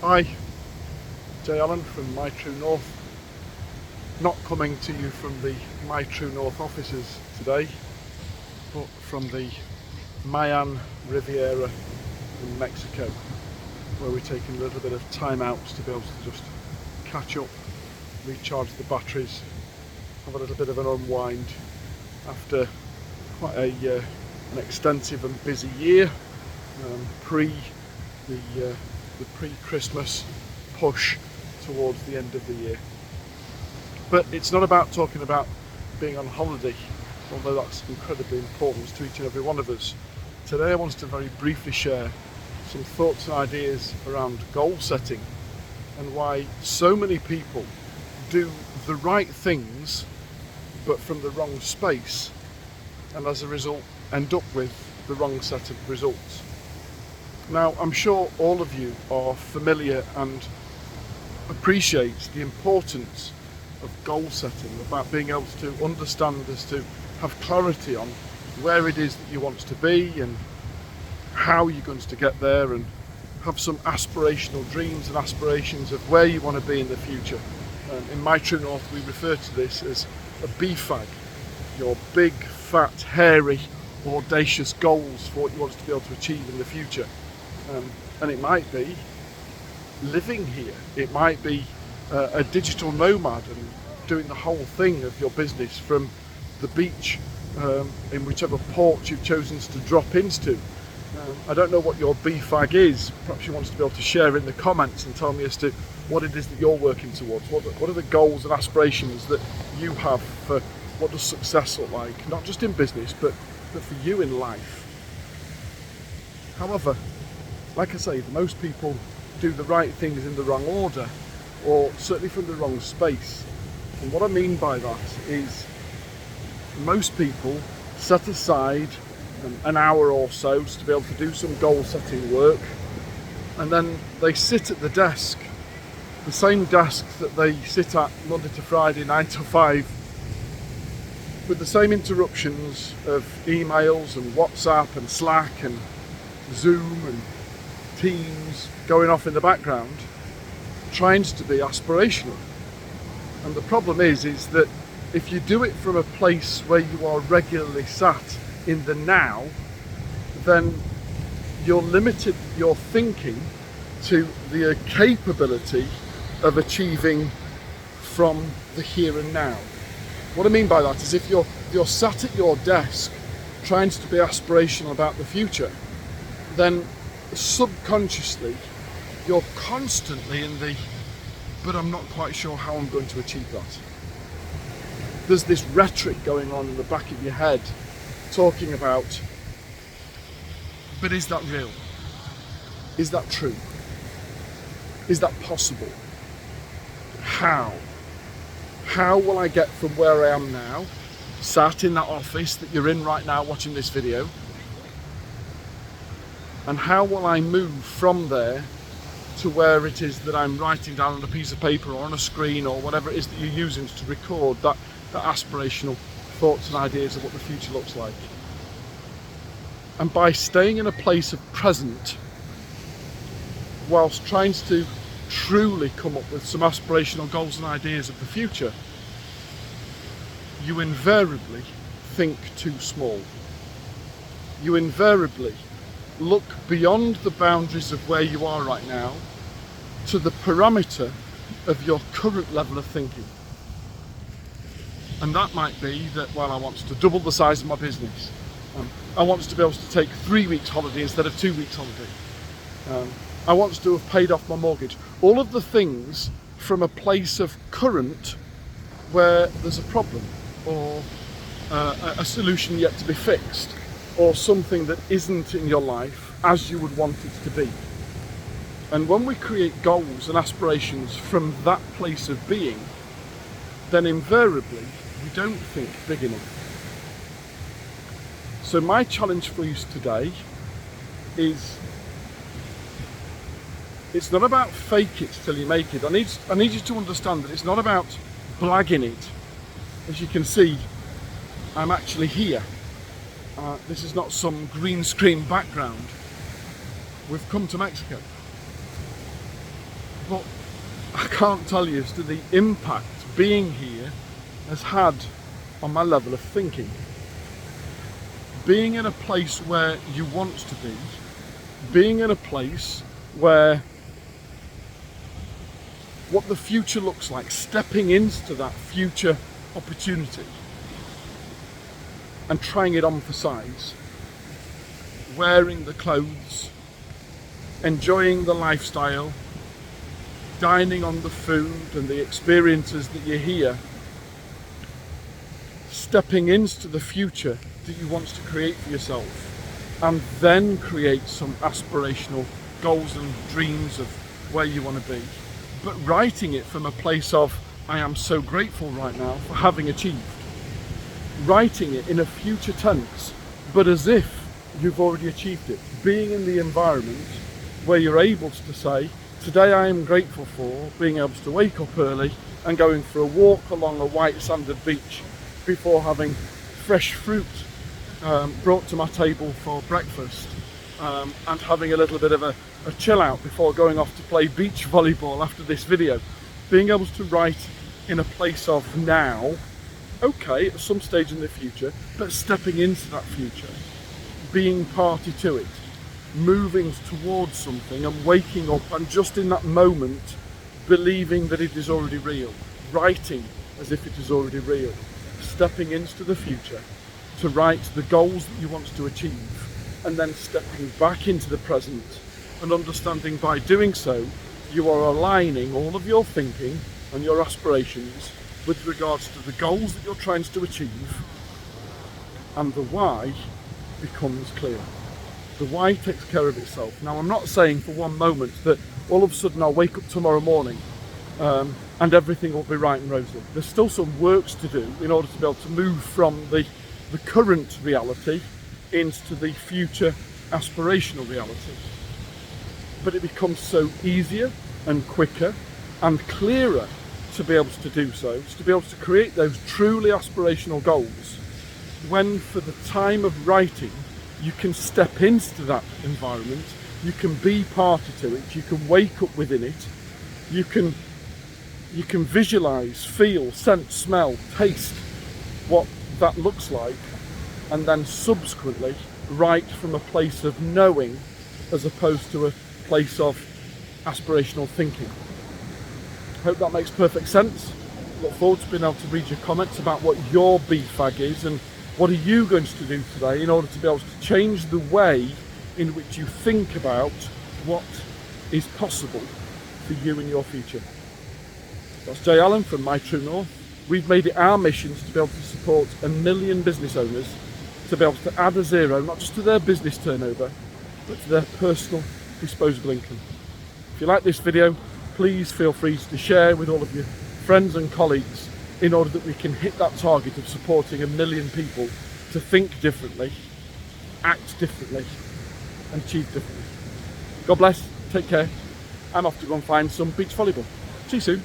Hi, Jay Allen from My True North. Not coming to you from the My True North offices today, but from the Mayan Riviera in Mexico, where we're taking a little bit of time out to be able to just catch up, recharge the batteries, have a little bit of an unwind after quite an extensive and busy year, pre the pre-Christmas push towards the end of the year. But it's not about talking about being on holiday, although that's incredibly important to each and every one of us. Today I wanted to very briefly share some thoughts and ideas around goal setting and why so many people do the right things but from the wrong space, and as a result end up with the wrong set of results. Now, I'm sure all of you are familiar and appreciate the importance of goal setting, about being able to understand, as to have clarity on where it is that you want to be and how you're going to get there, and have some aspirational dreams and aspirations of where you want to be in the future. In My True North, we refer to this as a BFAG, your big, fat, hairy, audacious goals for what you want to be able to achieve in the future. And it might be living here, it might be a digital nomad and doing the whole thing of your business from the beach in whichever port you've chosen to drop into. I don't know what your BFAG is. Perhaps you want to be able to share in the comments and tell me as to what it is that you're working towards. What are the goals and aspirations that you have for what does success look like, not just in business but for you in life. However, like I say, most people do the right things in the wrong order, or certainly from the wrong space. And what I mean by that is most people set aside an hour or so to be able to do some goal setting work, and then they sit at the desk, the same desk that they sit at Monday to Friday 9 to 5, with the same interruptions of emails and WhatsApp and Slack and Zoom and Teams going off in the background, trying to be aspirational. And the problem is that if you do it from a place where you are regularly sat in the now, then you're limited your thinking to the capability of achieving from the here and now. What I mean by that is if you're sat at your desk trying to be aspirational about the future, then subconsciously you're constantly in the but I'm not quite sure how I'm going to achieve that. There's this rhetoric going on in the back of your head talking about, but is that real? Is that true? Is that possible? How will I get from where I am now, sat in that office that you're in right now watching this video, and how will I move from there to where it is that I'm writing down on a piece of paper or on a screen or whatever it is that you're using to record that aspirational thoughts and ideas of what the future looks like. And by staying in a place of present whilst trying to truly come up with some aspirational goals and ideas of the future, you invariably think too small. You invariably look beyond the boundaries of where you are right now to the parameter of your current level of thinking. And that might be that, well, I want to double the size of my business. I want to be able to take 3 weeks holiday instead of 2 weeks holiday. I want to have paid off my mortgage. All of the things from a place of current where there's a problem or a solution yet to be fixed, or something that isn't in your life as you would want it to be. And when we create goals and aspirations from that place of being, then invariably we don't think big enough. So my challenge for you today is, it's not about fake it till you make it. I need you to understand that it's not about blagging it. As you can see, I'm actually here. This is not some green screen background. We've come to Mexico. But I can't tell you as to the impact being here has had on my level of thinking. Being in a place where you want to be, being in a place where what the future looks like, stepping into that future opportunity and trying it on for size, wearing the clothes, enjoying the lifestyle, dining on the food and the experiences that you hear, stepping into the future that you want to create for yourself, and then create some aspirational goals and dreams of where you want to be, but writing it from a place of, I am so grateful right now for having achieved. Writing it in a future tense, but as if you've already achieved it. Being in the environment where you're able to say, today I am grateful for being able to wake up early and going for a walk along a white sanded beach before having fresh fruit brought to my table for breakfast, and having a little bit of a chill out before going off to play beach volleyball after this video. Being able to write in a place of now, okay, at some stage in the future, but stepping into that future, being party to it, moving towards something and waking up and just in that moment believing that it is already real, writing as if it is already real, stepping into the future to write the goals that you want to achieve, and then stepping back into the present and understanding by doing so you are aligning all of your thinking and your aspirations with regards to the goals that you're trying to achieve, and the why becomes clear. The why takes care of itself. Now, I'm not saying for one moment that all of a sudden I'll wake up tomorrow morning and everything will be right and rosy. There's still some works to do in order to be able to move from the current reality into the future aspirational reality. But it becomes so easier and quicker and clearer to be able to do so, to be able to create those truly aspirational goals, when for the time of writing you can step into that environment, you can be party to it, you can wake up within it, you can visualize, feel, sense, smell, taste what that looks like, and then subsequently write from a place of knowing as opposed to a place of aspirational thinking. Hope that makes perfect sense. Look forward to being able to read your comments about what your BFAG is and what are you going to do today in order to be able to change the way in which you think about what is possible for you in your future. That's Jay Allen from My True North. We've made it our mission to be able to support 1 million business owners to be able to add a zero, not just to their business turnover, but to their personal disposable income. If you like this video, please feel free to share with all of your friends and colleagues in order that we can hit that target of supporting 1 million people to think differently, act differently, and achieve differently. God bless, take care. I'm off to go and find some beach volleyball. See you soon.